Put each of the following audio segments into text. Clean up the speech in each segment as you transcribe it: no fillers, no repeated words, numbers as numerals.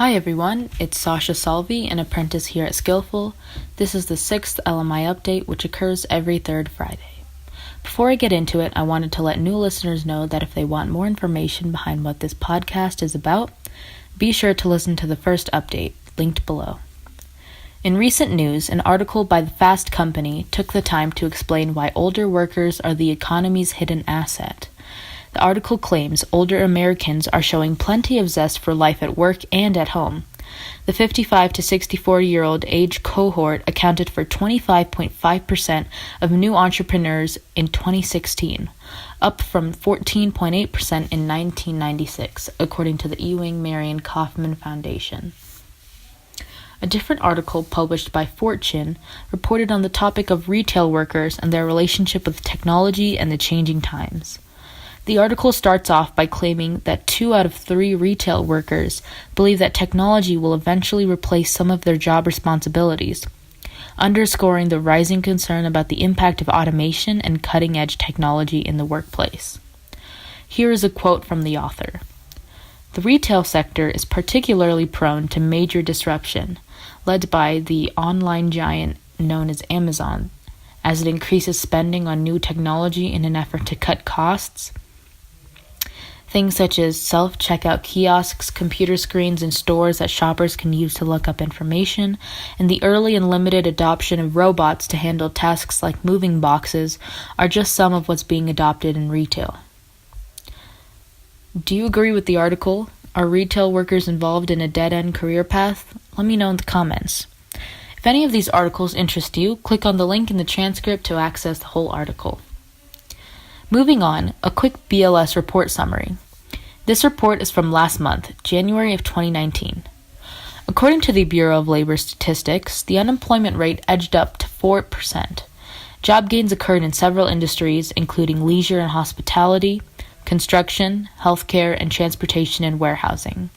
Hi everyone, it's Sasha Salvi, an apprentice here at Skillful. This is the 6th LMI update, which occurs every third Friday. Before I get into it, I wanted to let new listeners know that if they want more information behind what this podcast is about, be sure to listen to the first update, linked below. In recent news, an article by the Fast Company took the time to explain why older workers are the economy's hidden asset. The article claims older Americans are showing plenty of zest for life at work and at home. The 55 to 64-year-old age cohort accounted for 25.5% of new entrepreneurs in 2016, up from 14.8% in 1996, according to the Ewing Marion Kauffman Foundation. A different article published by Fortune reported on the topic of retail workers and their relationship with technology and the changing times. The article starts off by claiming that 2 out of 3 retail workers believe that technology will eventually replace some of their job responsibilities, underscoring the rising concern about the impact of automation and cutting-edge technology in the workplace. Here is a quote from the author. "The retail sector is particularly prone to major disruption, led by the online giant known as Amazon, as it increases spending on new technology in an effort to cut costs. Things such as self-checkout kiosks, computer screens in stores that shoppers can use to look up information, and the early and limited adoption of robots to handle tasks like moving boxes are just some of what's being adopted in retail." Do you agree with the article? Are retail workers involved in a dead-end career path? Let me know in the comments. If any of these articles interest you, click on the link in the transcript to access the whole article. Moving on, a quick BLS report summary. This report is from last month, January of 2019. According to the Bureau of Labor Statistics, the unemployment rate edged up to 4%. Job gains occurred in several industries, including leisure and hospitality, construction, healthcare, and transportation and warehousing.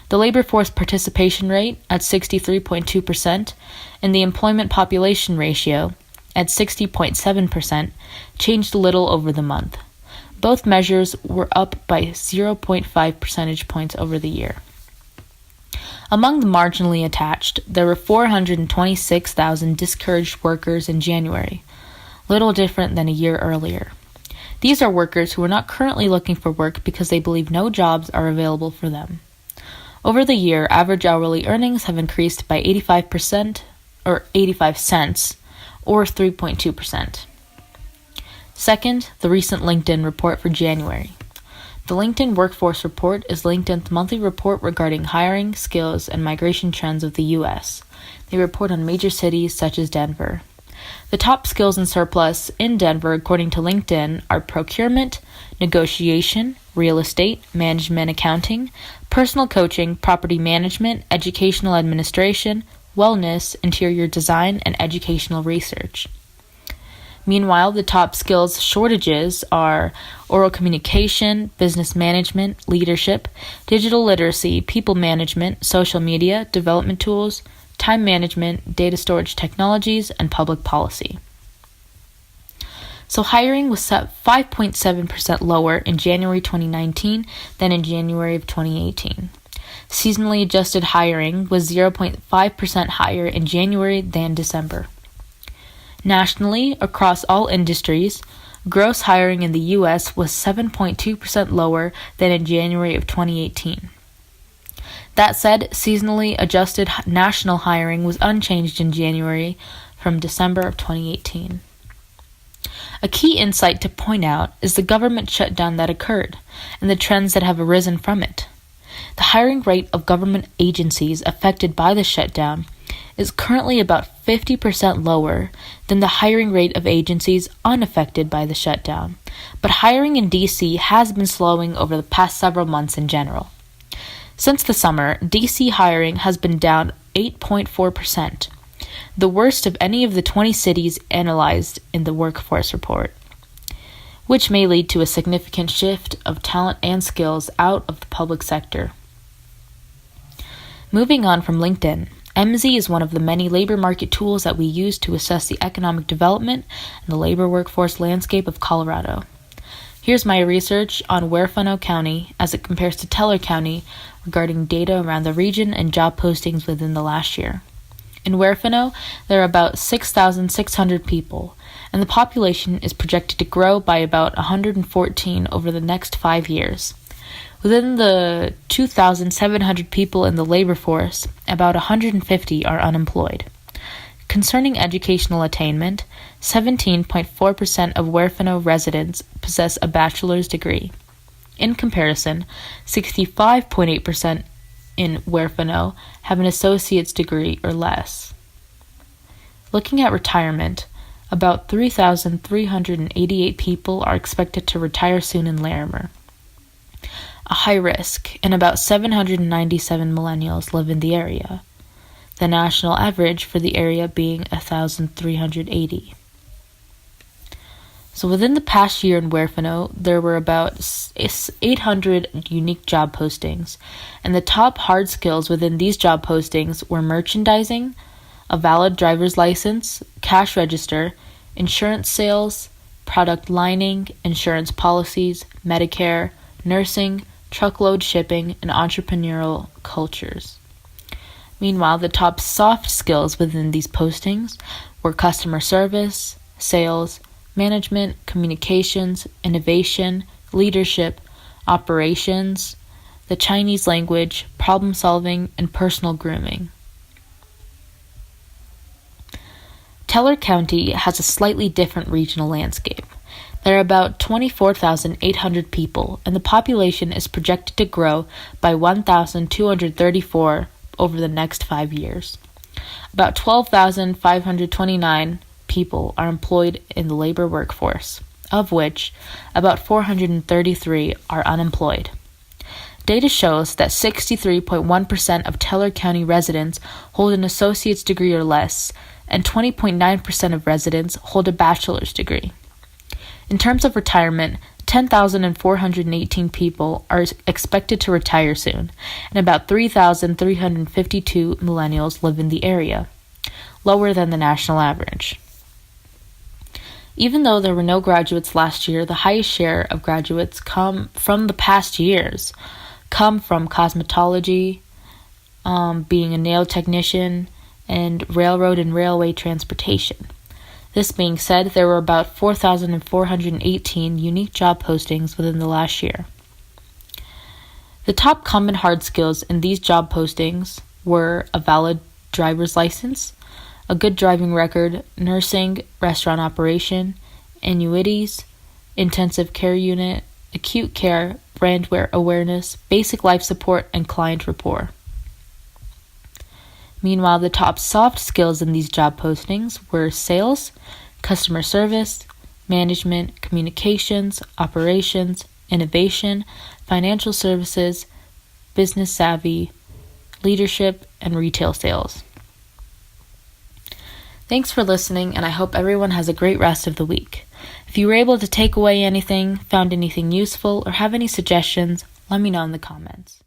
The labor force participation rate, at 63.2%, and the employment population ratio, at 60.7%, changed little over the month. Both measures were up by 0.5 percentage points over the year. Among the marginally attached, there were 426,000 discouraged workers in January, little different than a year earlier. These are workers who are not currently looking for work because they believe no jobs are available for them. Over the year, average hourly earnings have increased by 85 cents, or 3.2%. Second, the recent LinkedIn report for January. The LinkedIn Workforce Report is LinkedIn's monthly report regarding hiring, skills, and migration trends of the U.S. They report on major cities such as Denver. The top skills in surplus in Denver, according to LinkedIn, are procurement, negotiation, real estate, management accounting, personal coaching, property management, educational administration, wellness, interior design, and educational research. Meanwhile, the top skills shortages are oral communication, business management, leadership, digital literacy, people management, social media, development tools, time management, data storage technologies, and public policy. So hiring was set 5.7% lower in January 2019 than in January of 2018. Seasonally adjusted hiring was 0.5% higher in January than December. Nationally, across all industries, gross hiring in the U.S. was 7.2% lower than in January of 2018. That said, seasonally adjusted national hiring was unchanged in January from December of 2018. A key insight to point out is the government shutdown that occurred and the trends that have arisen from it. The hiring rate of government agencies affected by the shutdown is currently about 50% lower than the hiring rate of agencies unaffected by the shutdown, but hiring in D.C. has been slowing over the past several months in general. Since the summer, D.C. hiring has been down 8.4%, the worst of any of the 20 cities analyzed in the workforce report, which may lead to a significant shift of talent and skills out of the public sector. Moving on from LinkedIn, MZ is one of the many labor market tools that we use to assess the economic development and the labor workforce landscape of Colorado. Here's my research on Huérfano County as it compares to Teller County regarding data around the region and job postings within the last year. In Huérfano, there are about 6,600 people, and the population is projected to grow by about 114 over the next 5 years. Within the 2,700 people in the labor force, about 150 are unemployed. Concerning educational attainment, 17.4% of Huérfano residents possess a bachelor's degree. In comparison, 65.8% in Huérfano have an associate's degree or less. Looking at retirement, about 3,388 people are expected to retire soon in Larimer, a high risk, and about 797 millennials live in the area, the national average for the area being 1,380. So within the past year in Huérfano, there were about 800 unique job postings, and the top hard skills within these job postings were merchandising, a valid driver's license, cash register, insurance sales, product lining, insurance policies, Medicare, nursing, truckload shipping, and entrepreneurial cultures. Meanwhile, the top soft skills within these postings were customer service, sales, management, communications, innovation, leadership, operations, the Chinese language, problem solving, and personal grooming. Teller County has a slightly different regional landscape. There are about 24,800 people, and the population is projected to grow by 1,234 over the next 5 years. About 12,529 people are employed in the labor workforce, of which about 433 are unemployed. Data shows that 63.1% of Teller County residents hold an associate's degree or less, and 20.9% of residents hold a bachelor's degree. In terms of retirement, 10,418 people are expected to retire soon, and about 3,352 millennials live in the area, lower than the national average. Even though there were no graduates last year, the highest share of graduates come from the past years, come from cosmetology, being a nail technician, and railroad and railway transportation. This being said, there were about 4,418 unique job postings within the last year. The top common hard skills in these job postings were a valid driver's license, a good driving record, nursing, restaurant operation, annuities, intensive care unit, acute care, brand awareness, basic life support, and client rapport. Meanwhile, the top soft skills in these job postings were sales, customer service, management, communications, operations, innovation, financial services, business savvy, leadership, and retail sales. Thanks for listening, and I hope everyone has a great rest of the week. If you were able to take away anything, found anything useful, or have any suggestions, let me know in the comments.